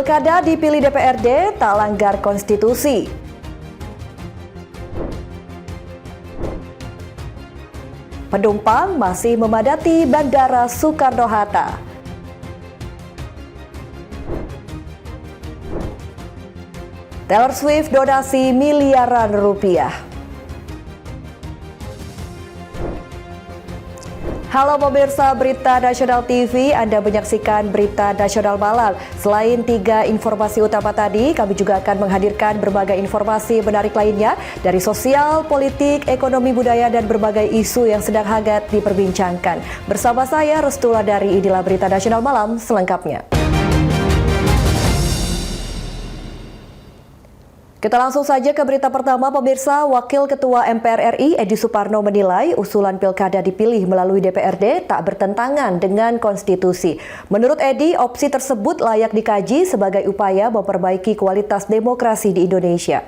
Pilkada dipilih DPRD tak langgar konstitusi. Penumpang masih memadati Bandara Soekarno-Hatta. Taylor Swift donasi miliaran rupiah. Halo pemirsa Berita Nasional TV, Anda menyaksikan Berita Nasional Malam. Selain 3 informasi utama tadi, kami juga akan menghadirkan berbagai informasi menarik lainnya dari sosial, politik, ekonomi, budaya, dan berbagai isu yang sedang hangat diperbincangkan. Bersama saya, Restula dari inilah Berita Nasional Malam selengkapnya. Kita langsung saja ke berita pertama, pemirsa. Wakil Ketua MPR RI Edi Suparno menilai usulan pilkada dipilih melalui DPRD tak bertentangan dengan konstitusi. Menurut Edi, opsi tersebut layak dikaji sebagai upaya memperbaiki kualitas demokrasi di Indonesia.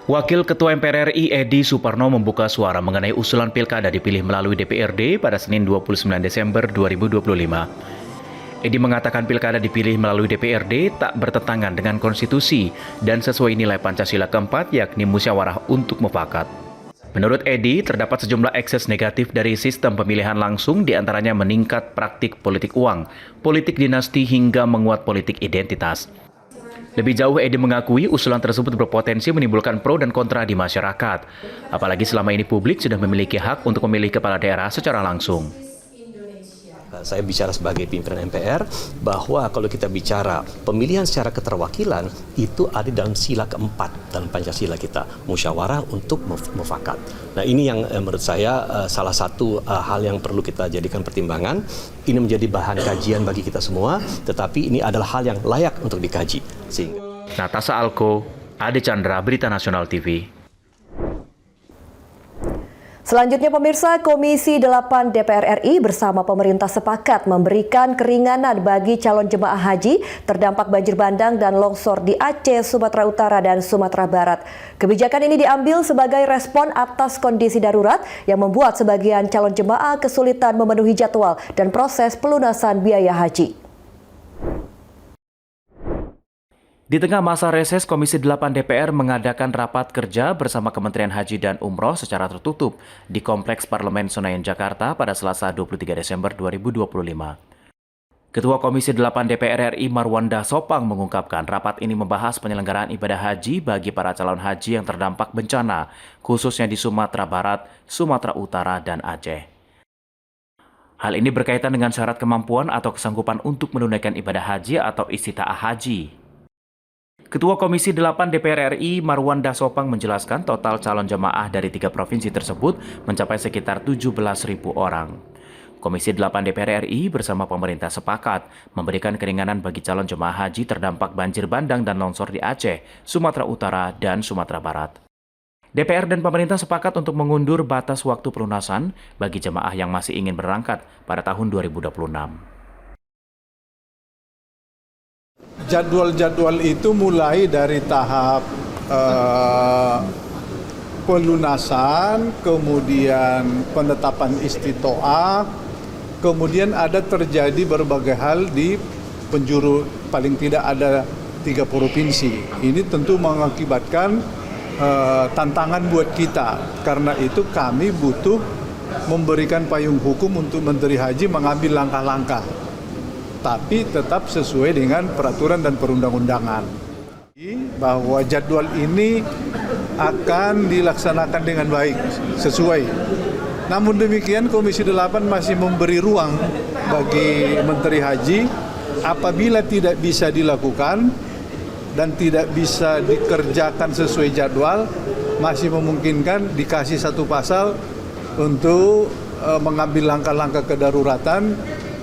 Wakil Ketua MPR RI Edi Suparno membuka suara mengenai usulan pilkada dipilih melalui DPRD pada Senin 29 Desember 2025. Edi mengatakan pilkada dipilih melalui DPRD tak bertentangan dengan konstitusi dan sesuai nilai Pancasila keempat, yakni musyawarah untuk mufakat. Menurut Edi, terdapat sejumlah ekses negatif dari sistem pemilihan langsung, diantaranya meningkat praktik politik uang, politik dinasti hingga menguat politik identitas. Lebih jauh, Edi mengakui usulan tersebut berpotensi menimbulkan pro dan kontra di masyarakat. Apalagi selama ini publik sudah memiliki hak untuk memilih kepala daerah secara langsung. Saya bicara sebagai pimpinan MPR bahwa kalau kita bicara pemilihan secara keterwakilan itu ada dalam sila keempat dalam Pancasila kita, musyawarah untuk mufakat. Nah, ini yang menurut saya salah satu hal yang perlu kita jadikan pertimbangan. Ini menjadi bahan kajian bagi kita semua, tetapi ini adalah hal yang layak untuk dikaji. Natasha Alko, Ade Chandra, Berita Nasional TV. Selanjutnya pemirsa, Komisi 8 DPR RI bersama pemerintah sepakat memberikan keringanan bagi calon jemaah haji terdampak banjir bandang dan longsor di Aceh, Sumatera Utara, dan Sumatera Barat. Kebijakan ini diambil sebagai respon atas kondisi darurat yang membuat sebagian calon jemaah kesulitan memenuhi jadwal dan proses pelunasan biaya haji. Di tengah masa reses, Komisi 8 DPR mengadakan rapat kerja bersama Kementerian Haji dan Umroh secara tertutup di Kompleks Parlemen Senayan, Jakarta pada Selasa 23 Desember 2025. Ketua Komisi 8 DPR RI Marwanda Sopang mengungkapkan rapat ini membahas penyelenggaraan ibadah haji bagi para calon haji yang terdampak bencana, khususnya di Sumatera Barat, Sumatera Utara, dan Aceh. Hal ini berkaitan dengan syarat kemampuan atau kesanggupan untuk menunaikan ibadah haji atau istita'ah haji. Ketua Komisi 8 DPR RI Marwanda Sopang menjelaskan total calon jemaah dari 3 provinsi tersebut mencapai sekitar 17.000 orang. Komisi 8 DPR RI bersama pemerintah sepakat memberikan keringanan bagi calon jemaah haji terdampak banjir bandang dan longsor di Aceh, Sumatera Utara, dan Sumatera Barat. DPR dan pemerintah sepakat untuk mengundur batas waktu pelunasan bagi jemaah yang masih ingin berangkat pada tahun 2026. Jadwal-jadwal itu mulai dari tahap pelunasan, kemudian penetapan istitoah, kemudian ada terjadi berbagai hal di penjuru, paling tidak ada 3 provinsi. Ini tentu mengakibatkan tantangan buat kita. Karena itu kami butuh memberikan payung hukum untuk Menteri Haji mengambil langkah-langkah, tapi tetap sesuai dengan peraturan dan perundang-undangan. Bahwa jadwal ini akan dilaksanakan dengan baik, sesuai. Namun demikian Komisi 8 masih memberi ruang bagi Menteri Haji apabila tidak bisa dilakukan dan tidak bisa dikerjakan sesuai jadwal, masih memungkinkan dikasih satu pasal untuk mengambil langkah-langkah kedaruratan,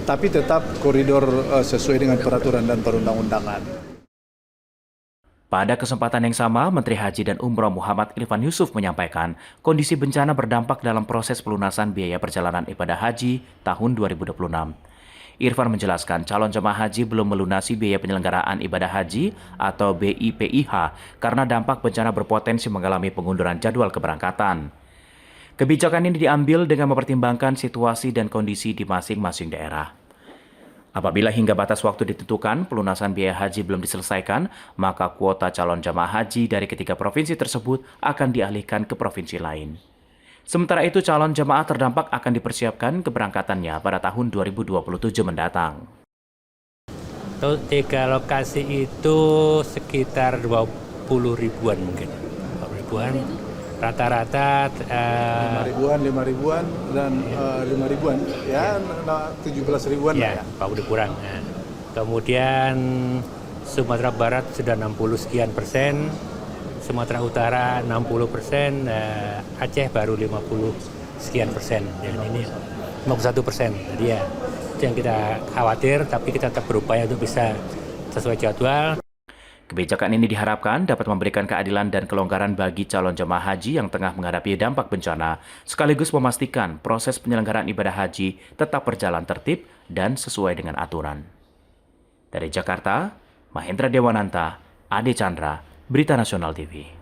tapi tetap koridor sesuai dengan peraturan dan perundang-undangan. Pada kesempatan yang sama, Menteri Haji dan Umroh Muhammad Irfan Yusuf menyampaikan kondisi bencana berdampak dalam proses pelunasan biaya perjalanan ibadah haji tahun 2026. Irfan menjelaskan calon jemaah haji belum melunasi biaya penyelenggaraan ibadah haji atau BIPIH karena dampak bencana berpotensi mengalami pengunduran jadwal keberangkatan. Kebijakan ini diambil dengan mempertimbangkan situasi dan kondisi di masing-masing daerah. Apabila hingga batas waktu ditentukan pelunasan biaya haji belum diselesaikan, maka kuota calon jamaah haji dari ketiga provinsi tersebut akan dialihkan ke provinsi lain. Sementara itu, calon jamaah terdampak akan dipersiapkan keberangkatannya pada tahun 2027 mendatang. Untuk 3 lokasi itu sekitar 20 ribuan mungkin. 20 ribuan. Rata-rata 5 ribuan dan 5 ribuan. Ya, 17 ribuan ya, lah ya. udah kurang. Nah, kemudian Sumatera Barat sudah 60 sekian persen, Sumatera Utara 60%, Aceh baru 50 sekian persen. Dan ini 51%. Jadi ya, itu yang kita khawatir, tapi kita tetap berupaya untuk bisa sesuai jadwal. Kebijakan ini diharapkan dapat memberikan keadilan dan kelonggaran bagi calon jemaah haji yang tengah menghadapi dampak bencana, sekaligus memastikan proses penyelenggaraan ibadah haji tetap berjalan tertib dan sesuai dengan aturan. Dari Jakarta, Mahendra Dewananta, Ade Chandra, Berita Nasional TV.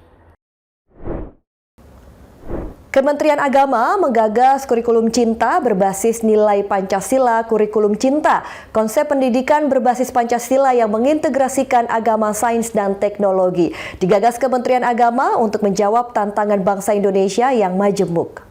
Kementerian Agama menggagas kurikulum cinta berbasis nilai Pancasila Kurikulum Cinta. Konsep pendidikan berbasis Pancasila yang mengintegrasikan agama, sains, dan teknologi. Digagas Kementerian Agama untuk menjawab tantangan bangsa Indonesia yang majemuk.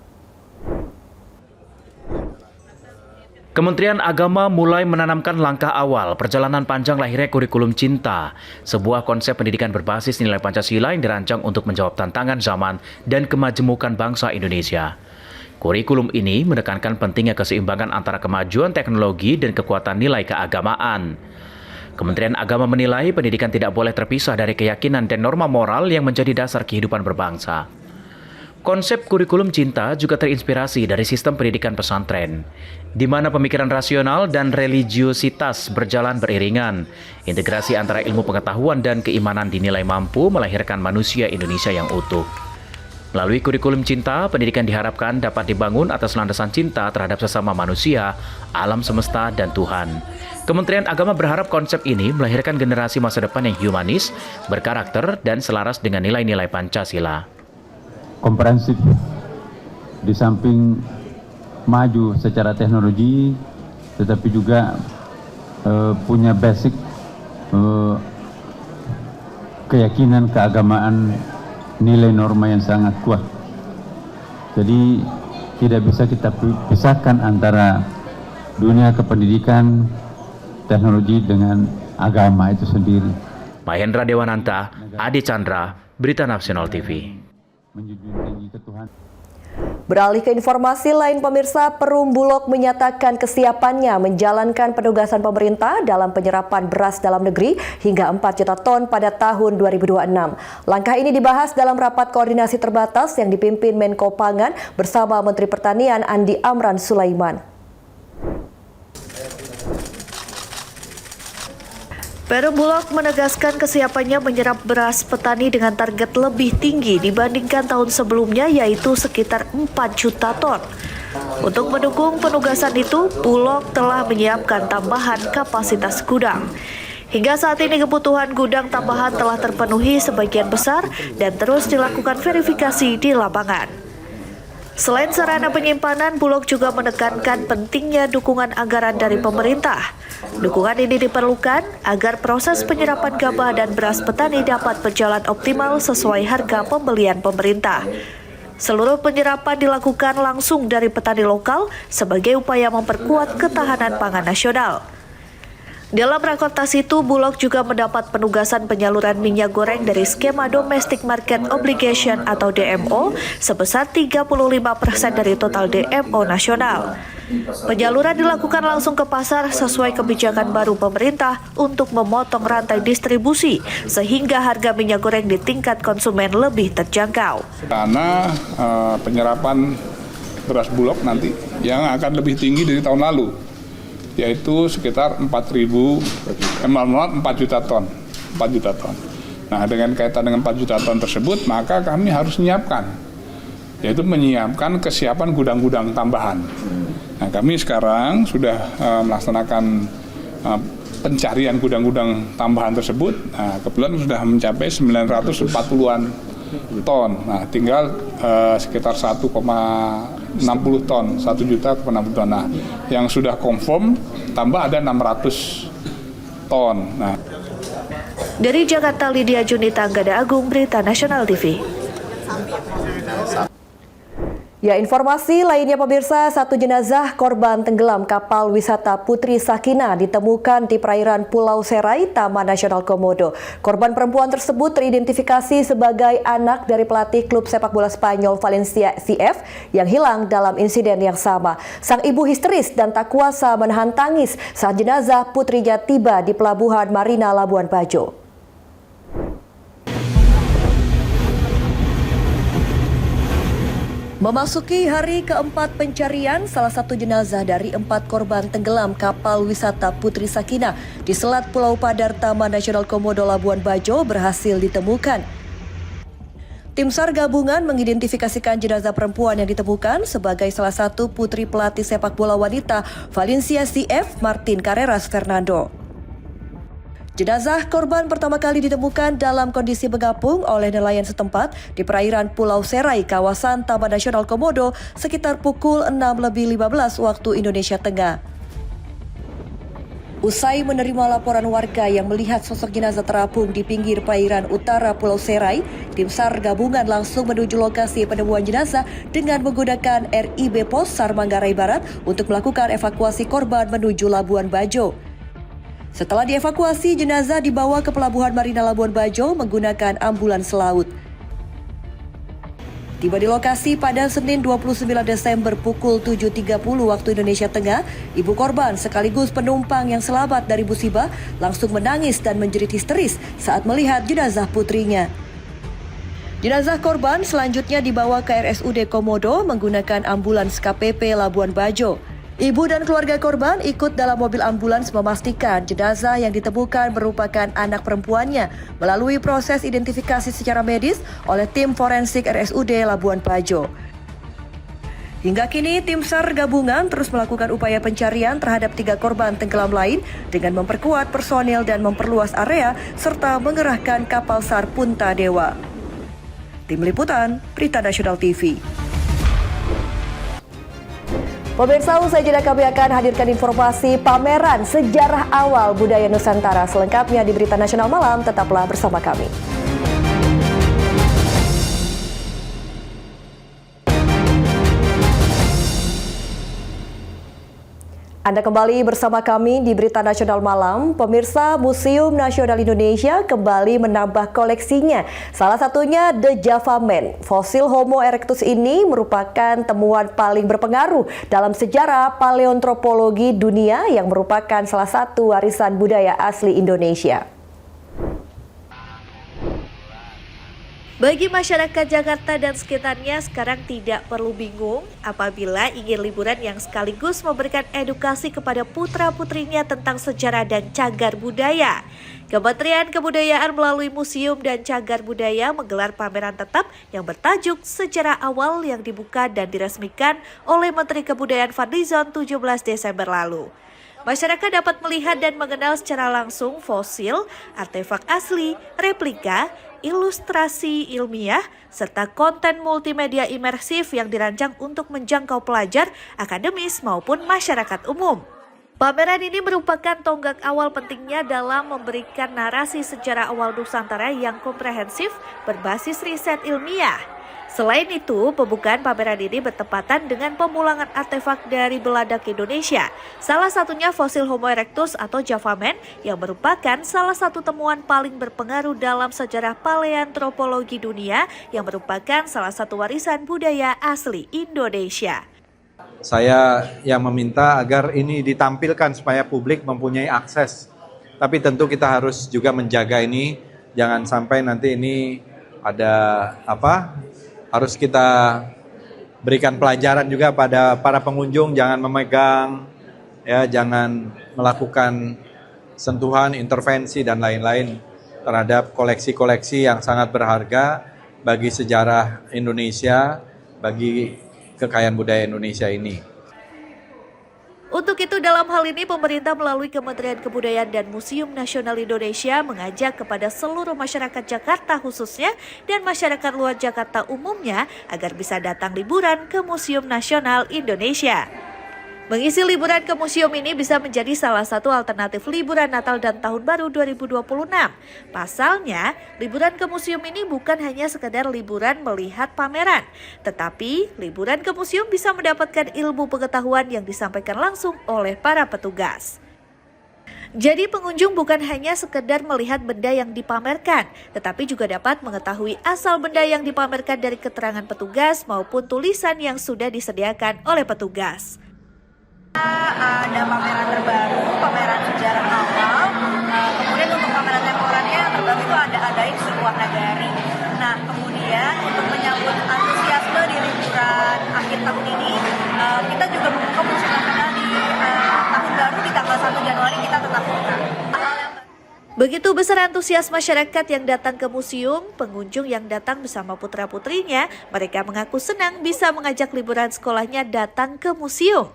Kementerian Agama mulai menanamkan langkah awal perjalanan panjang lahirnya kurikulum cinta, sebuah konsep pendidikan berbasis nilai Pancasila yang dirancang untuk menjawab tantangan zaman dan kemajemukan bangsa Indonesia. Kurikulum ini menekankan pentingnya keseimbangan antara kemajuan teknologi dan kekuatan nilai keagamaan. Kementerian Agama menilai pendidikan tidak boleh terpisah dari keyakinan dan norma moral yang menjadi dasar kehidupan berbangsa. Konsep kurikulum cinta juga terinspirasi dari sistem pendidikan pesantren, di mana pemikiran rasional dan religiositas berjalan beriringan. Integrasi antara ilmu pengetahuan dan keimanan dinilai mampu melahirkan manusia Indonesia yang utuh. Melalui kurikulum cinta, pendidikan diharapkan dapat dibangun atas landasan cinta terhadap sesama manusia, alam semesta, dan Tuhan. Kementerian Agama berharap konsep ini melahirkan generasi masa depan yang humanis, berkarakter, dan selaras dengan nilai-nilai Pancasila. Komprehensif, di samping maju secara teknologi, tetapi juga punya basic keyakinan keagamaan, nilai norma yang sangat kuat. Jadi tidak bisa kita pisahkan antara dunia kependidikan, teknologi dengan agama itu sendiri. Mahendra Dewananta, Ade Chandra, Berita Nasional TV. Beralih ke informasi lain, pemirsa, Perum Bulog menyatakan kesiapannya menjalankan penugasan pemerintah dalam penyerapan beras dalam negeri hingga 4 juta ton pada tahun 2026. Langkah ini dibahas dalam rapat koordinasi terbatas yang dipimpin Menko Pangan bersama Menteri Pertanian Andi Amran Sulaiman. Perum Bulog menegaskan kesiapannya menyerap beras petani dengan target lebih tinggi dibandingkan tahun sebelumnya, yaitu sekitar 4 juta ton. Untuk mendukung penugasan itu, Bulog telah menyiapkan tambahan kapasitas gudang. Hingga saat ini kebutuhan gudang tambahan telah terpenuhi sebagian besar dan terus dilakukan verifikasi di lapangan. Selain sarana penyimpanan, Bulog juga menekankan pentingnya dukungan anggaran dari pemerintah. Dukungan ini diperlukan agar proses penyerapan gabah dan beras petani dapat berjalan optimal sesuai harga pembelian pemerintah. Seluruh penyerapan dilakukan langsung dari petani lokal sebagai upaya memperkuat ketahanan pangan nasional. Dalam rakortas itu, Bulog juga mendapat penugasan penyaluran minyak goreng dari skema Domestic Market Obligation atau DMO sebesar 35% dari total DMO nasional. Penyaluran dilakukan langsung ke pasar sesuai kebijakan baru pemerintah untuk memotong rantai distribusi sehingga harga minyak goreng di tingkat konsumen lebih terjangkau. Karena penyerapan beras Bulog nanti yang akan lebih tinggi dari tahun lalu, yaitu sekitar 4 juta ton. Nah, dengan kaitan dengan 4 juta ton tersebut, maka kami harus menyiapkan kesiapan gudang-gudang tambahan. Nah, kami sekarang sudah melaksanakan pencarian gudang-gudang tambahan tersebut. Nah, kebetulan sudah mencapai 940-an ton. Nah, tinggal sekitar 1,5 60 ton, 1 juta ke 60 ton. Nah, yang sudah confirm tambah ada 600 ton. Nah, dari Jakarta, Lydia Junita, Anggada Agung, Berita Nasional TV. Ya, informasi lainnya pemirsa, satu jenazah korban tenggelam kapal wisata Putri Sakina ditemukan di perairan Pulau Serai, Taman Nasional Komodo. Korban perempuan tersebut teridentifikasi sebagai anak dari pelatih klub sepak bola Spanyol Valencia CF yang hilang dalam insiden yang sama. Sang ibu histeris dan tak kuasa menahan tangis saat jenazah putrinya tiba di Pelabuhan Marina Labuan Bajo. Memasuki hari keempat pencarian, salah satu jenazah dari 4 korban tenggelam kapal wisata Putri Sakina di Selat Pulau Padar Taman Nasional Komodo Labuan Bajo berhasil ditemukan. Tim SAR gabungan mengidentifikasikan jenazah perempuan yang ditemukan sebagai salah satu putri pelatih sepak bola wanita Valencia CF Martin Carreras Fernando. Jenazah korban pertama kali ditemukan dalam kondisi mengapung oleh nelayan setempat di perairan Pulau Serai, kawasan Taman Nasional Komodo sekitar pukul 6:15 waktu Indonesia Tengah. Usai menerima laporan warga yang melihat sosok jenazah terapung di pinggir perairan utara Pulau Serai, tim SAR gabungan langsung menuju lokasi penemuan jenazah dengan menggunakan RIB Pos SAR Manggarai Barat untuk melakukan evakuasi korban menuju Labuan Bajo. Setelah dievakuasi, jenazah dibawa ke Pelabuhan Marina Labuan Bajo menggunakan ambulans laut. Tiba di lokasi pada Senin 29 Desember pukul 7.30 waktu Indonesia Tengah, ibu korban sekaligus penumpang yang selamat dari musibah langsung menangis dan menjerit histeris saat melihat jenazah putrinya. Jenazah korban selanjutnya dibawa ke RSUD Komodo menggunakan ambulans KPP Labuan Bajo. Ibu dan keluarga korban ikut dalam mobil ambulans memastikan jenazah yang ditemukan merupakan anak perempuannya melalui proses identifikasi secara medis oleh tim forensik RSUD Labuan Bajo. Hingga kini tim SAR gabungan terus melakukan upaya pencarian terhadap 3 korban tenggelam lain dengan memperkuat personil dan memperluas area serta mengerahkan kapal SAR Punta Dewa. Tim Liputan, Berita Nasional TV. Pemirsa, usai jeda kami akan hadirkan informasi pameran sejarah awal budaya Nusantara. Selengkapnya di Berita Nasional Malam, tetaplah bersama kami. Anda kembali bersama kami di Berita Nasional Malam. Pemirsa, Museum Nasional Indonesia kembali menambah koleksinya. Salah satunya The Java Man. Fosil Homo erectus ini merupakan temuan paling berpengaruh dalam sejarah paleontropologi dunia yang merupakan salah satu warisan budaya asli Indonesia. Bagi masyarakat Jakarta dan sekitarnya sekarang tidak perlu bingung apabila ingin liburan yang sekaligus memberikan edukasi kepada putra-putrinya tentang sejarah dan cagar budaya. Kementerian Kebudayaan melalui Museum dan Cagar Budaya menggelar pameran tetap yang bertajuk Sejarah Awal yang dibuka dan diresmikan oleh Menteri Kebudayaan Fadlizon 17 Desember lalu. Masyarakat dapat melihat dan mengenal secara langsung fosil, artefak asli, replika, ilustrasi ilmiah, serta konten multimedia imersif yang dirancang untuk menjangkau pelajar, akademis maupun masyarakat umum. Pameran ini merupakan tonggak awal pentingnya dalam memberikan narasi sejarah awal Nusantara yang komprehensif berbasis riset ilmiah. Selain itu, pembukaan pameran ini bertepatan dengan pemulangan artefak dari Belanda ke Indonesia. Salah satunya fosil Homo erectus atau Java Man yang merupakan salah satu temuan paling berpengaruh dalam sejarah paleontropologi dunia yang merupakan salah satu warisan budaya asli Indonesia. Saya yang meminta agar ini ditampilkan supaya publik mempunyai akses. Tapi tentu kita harus juga menjaga ini, jangan sampai nanti ini ada harus kita berikan pelajaran juga pada para pengunjung, jangan memegang, ya, jangan melakukan sentuhan, intervensi dan lain-lain terhadap koleksi-koleksi yang sangat berharga bagi sejarah Indonesia, bagi kekayaan budaya Indonesia ini. Untuk itu dalam hal ini pemerintah melalui Kementerian Kebudayaan dan Museum Nasional Indonesia mengajak kepada seluruh masyarakat Jakarta khususnya dan masyarakat luar Jakarta umumnya agar bisa datang liburan ke Museum Nasional Indonesia. Mengisi liburan ke museum ini bisa menjadi salah satu alternatif liburan Natal dan Tahun Baru 2026. Pasalnya, liburan ke museum ini bukan hanya sekedar liburan melihat pameran, tetapi liburan ke museum bisa mendapatkan ilmu pengetahuan yang disampaikan langsung oleh para petugas. Jadi pengunjung bukan hanya sekedar melihat benda yang dipamerkan, tetapi juga dapat mengetahui asal benda yang dipamerkan dari keterangan petugas maupun tulisan yang sudah disediakan oleh petugas. Ada pameran terbaru, pameran sejarah awal, kemudian untuk pameran temporer terbaru itu ada Adaik Sebuah Nagari. Nah, kemudian untuk menyambut antusiasme di liburan akhir tahun ini, kita juga membuka museum nasional di tahun baru di tanggal 1 Januari kita tetap buka. Begitu besar antusias masyarakat yang datang ke museum, pengunjung yang datang bersama putra-putrinya, mereka mengaku senang bisa mengajak liburan sekolahnya datang ke museum.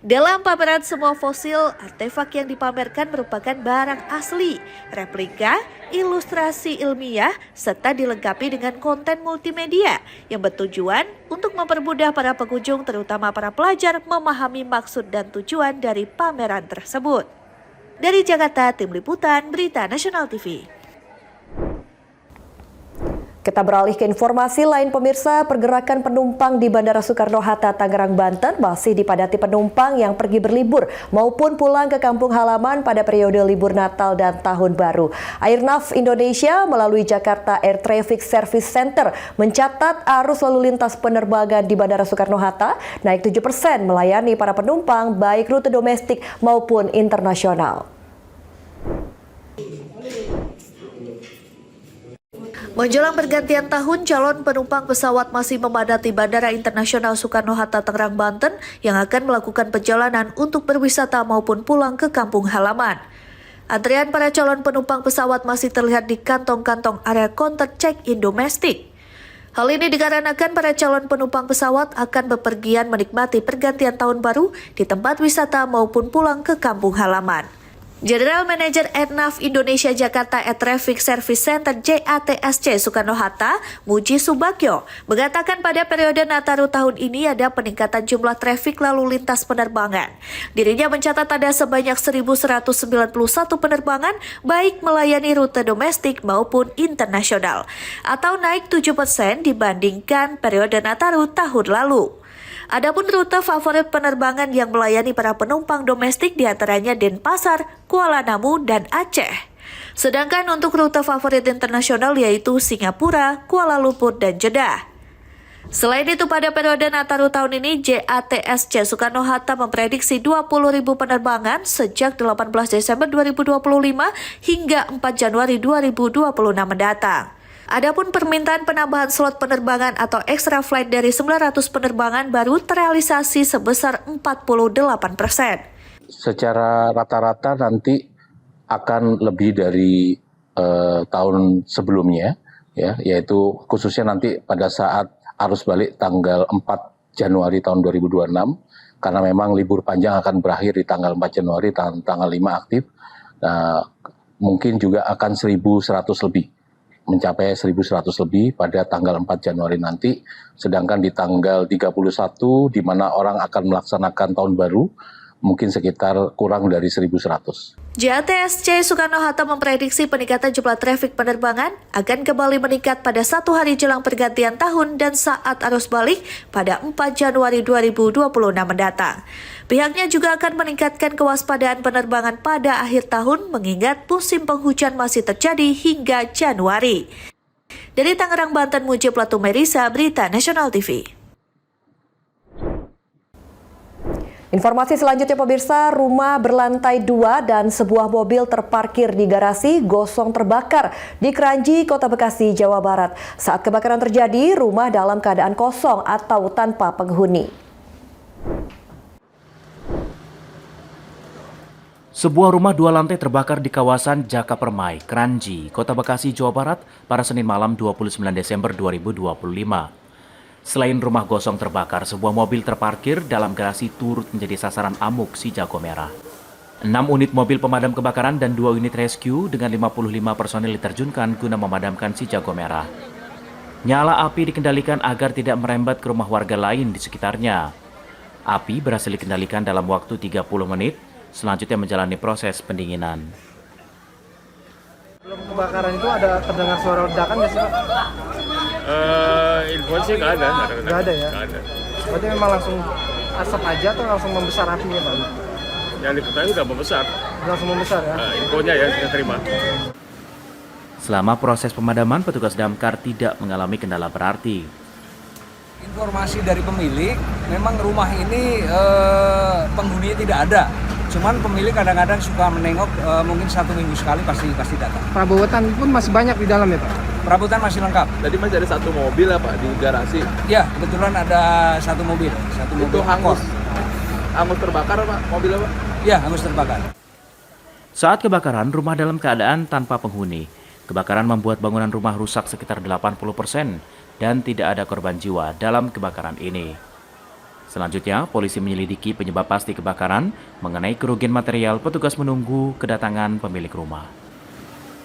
Dalam pameran semua fosil, artefak yang dipamerkan merupakan barang asli, replika, ilustrasi ilmiah, serta dilengkapi dengan konten multimedia yang bertujuan untuk mempermudah para pengunjung terutama para pelajar memahami maksud dan tujuan dari pameran tersebut. Dari Jakarta, Tim Liputan Berita Nasional TV. Kita beralih ke informasi lain pemirsa, pergerakan penumpang di Bandara Soekarno-Hatta, Tangerang, Banten masih dipadati penumpang yang pergi berlibur maupun pulang ke kampung halaman pada periode libur Natal dan Tahun Baru. Airnav Indonesia melalui Jakarta Air Traffic Service Center mencatat arus lalu lintas penerbangan di Bandara Soekarno-Hatta naik 7% melayani para penumpang baik rute domestik maupun internasional. Menjelang pergantian tahun, calon penumpang pesawat masih memadati Bandara Internasional Soekarno-Hatta, Tangerang, Banten yang akan melakukan perjalanan untuk berwisata maupun pulang ke kampung halaman. Antrian para calon penumpang pesawat masih terlihat di kantong-kantong area counter check-in domestik. Hal ini dikarenakan para calon penumpang pesawat akan bepergian menikmati pergantian tahun baru di tempat wisata maupun pulang ke kampung halaman. General Manager Airnav Indonesia Jakarta Air Traffic Service Center JATSC Soekarno-Hatta, Muji Subagyo, mengatakan pada periode Nataru tahun ini ada peningkatan jumlah trafik lalu lintas penerbangan. Dirinya mencatat ada sebanyak 1.191 penerbangan baik melayani rute domestik maupun internasional, atau naik 7% dibandingkan periode Nataru tahun lalu. Adapun rute favorit penerbangan yang melayani para penumpang domestik diantaranya Denpasar, Kuala Namu, dan Aceh. Sedangkan untuk rute favorit internasional yaitu Singapura, Kuala Lumpur, dan Jeddah. Selain itu pada periode Nataru tahun ini JATSC Soekarno-Hatta memprediksi 20.000 penerbangan sejak 18 Desember 2025 hingga 4 Januari 2026 mendatang. Adapun permintaan penambahan slot penerbangan atau extra flight dari 900 penerbangan baru terrealisasi sebesar 48%. Secara rata-rata nanti akan lebih dari tahun sebelumnya, ya, yaitu khususnya nanti pada saat arus balik tanggal 4 Januari tahun 2026, karena memang libur panjang akan berakhir di tanggal 4 Januari, tanggal 5 aktif, mungkin juga akan 1.100 lebih. Mencapai 1.100 lebih pada tanggal 4 Januari nanti, sedangkan di tanggal 31 di mana orang akan melaksanakan tahun baru, mungkin sekitar kurang dari 1.100. JATSC Soekarno-Hatta memprediksi peningkatan jumlah trafik penerbangan akan kembali meningkat pada 1 hari jelang pergantian tahun dan saat arus balik pada 4 Januari 2026 mendatang. Pihaknya juga akan meningkatkan kewaspadaan penerbangan pada akhir tahun mengingat musim penghujan masih terjadi hingga Januari. Dari Tangerang, Banten, Muji Platu Merisa, Berita Nasional TV. Informasi selanjutnya pemirsa, rumah berlantai 2 dan sebuah mobil terparkir di garasi gosong terbakar di Kranji, Kota Bekasi, Jawa Barat. Saat kebakaran terjadi, rumah dalam keadaan kosong atau tanpa penghuni. Sebuah rumah 2 lantai terbakar di kawasan Jaka Permai, Kranji, Kota Bekasi, Jawa Barat pada Senin malam 29 Desember 2025. Selain rumah gosong terbakar, sebuah mobil terparkir dalam garasi turut menjadi sasaran amuk si jago merah. 6 unit mobil pemadam kebakaran dan 2 unit rescue dengan 55 personil diterjunkan guna memadamkan si jago merah. Nyala api dikendalikan agar tidak merembet ke rumah warga lain di sekitarnya. Api berhasil dikendalikan dalam waktu 30 menit, selanjutnya menjalani proses pendinginan. Belum kebakaran itu ada terdengar suara ledakan nggak sih Pak? Info sih nggak ada. Nggak ada ya? Nggak ada. Berarti memang langsung asap aja atau langsung membesar apinya Pak? Yang diketahui udah membesar. Langsung membesar ya? Infonya ya kita terima. Selama proses pemadaman, petugas damkar tidak mengalami kendala berarti. Informasi dari pemilik, memang rumah ini penghuninya tidak ada. Cuman pemilik kadang-kadang suka menengok, mungkin 1 minggu sekali pasti datang. Perabotan pun masih banyak di dalam ya Pak? Perabotan masih lengkap. Tadi masih ada 1 mobil ya Pak di garasi. Ya, kebetulan ada 1 mobil. Itu hangus terbakar Pak, mobilnya Pak? Ya, hangus terbakar. Saat kebakaran, rumah dalam keadaan tanpa penghuni. Kebakaran membuat bangunan rumah rusak sekitar 80% dan tidak ada korban jiwa dalam kebakaran ini. Selanjutnya, polisi menyelidiki penyebab pasti kebakaran. Mengenai kerugian material, petugas menunggu kedatangan pemilik rumah.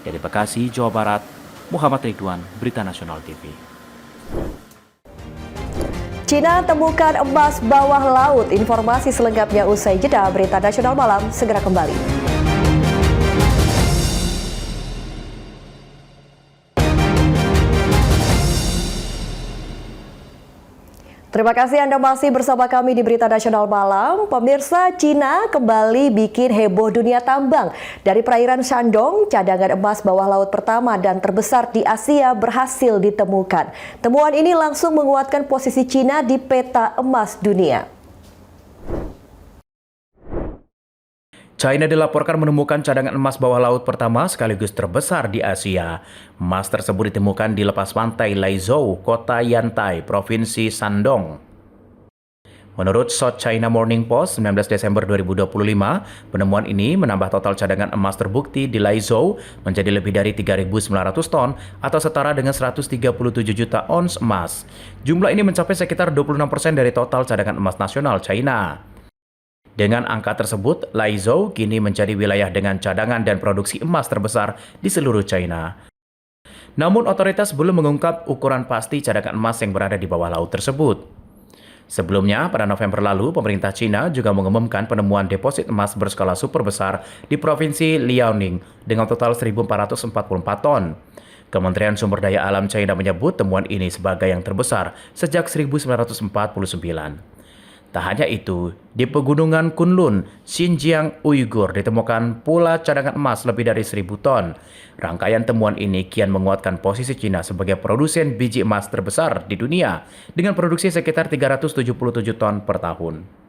Dari Bekasi, Jawa Barat, Muhammad Ridwan, Berita Nasional TV. Cina temukan emas bawah laut. Informasi selengkapnya usai jeda. Berita Nasional Malam segera kembali. Terima kasih Anda masih bersama kami di Berita Nasional Malam. Pemirsa, Cina kembali bikin heboh dunia tambang. Dari perairan Shandong, cadangan emas bawah laut pertama dan terbesar di Asia berhasil ditemukan. Temuan ini langsung menguatkan posisi Cina di peta emas dunia. China dilaporkan menemukan cadangan emas bawah laut pertama sekaligus terbesar di Asia. Emas tersebut ditemukan di lepas pantai Laizhou, kota Yantai, provinsi Shandong. Menurut South China Morning Post, 19 Desember 2025, penemuan ini menambah total cadangan emas terbukti di Laizhou menjadi lebih dari 3.900 ton atau setara dengan 137 juta ons emas. Jumlah ini mencapai sekitar 26% dari total cadangan emas nasional China. Dengan angka tersebut, Laizhou kini menjadi wilayah dengan cadangan dan produksi emas terbesar di seluruh China. Namun otoritas belum mengungkap ukuran pasti cadangan emas yang berada di bawah laut tersebut. Sebelumnya, pada November lalu, pemerintah China juga mengumumkan penemuan deposit emas berskala super besar di Provinsi Liaoning dengan total 1.444 ton. Kementerian Sumber Daya Alam China menyebut temuan ini sebagai yang terbesar sejak 1949. Tak hanya itu, di pegunungan Kunlun, Xinjiang, Uighur ditemukan pula cadangan emas lebih dari 1.000 ton. Rangkaian temuan ini kian menguatkan posisi Cina sebagai produsen biji emas terbesar di dunia dengan produksi sekitar 377 ton per tahun.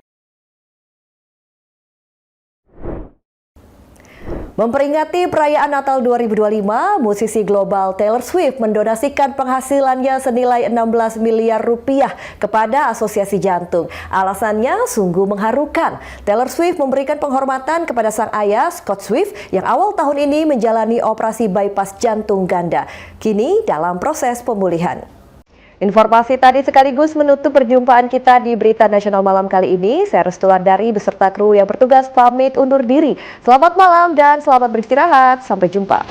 Memperingati perayaan Natal 2025, musisi global Taylor Swift mendonasikan penghasilannya senilai 16 miliar rupiah kepada Asosiasi Jantung. Alasannya sungguh mengharukan. Taylor Swift memberikan penghormatan kepada sang ayah, Scott Swift, yang awal tahun ini menjalani operasi bypass jantung ganda. Kini dalam proses pemulihan. Informasi tadi sekaligus menutup perjumpaan kita di Berita Nasional Malam kali ini. Saya Restu Lardari beserta kru yang bertugas pamit undur diri. Selamat malam dan selamat beristirahat. Sampai jumpa.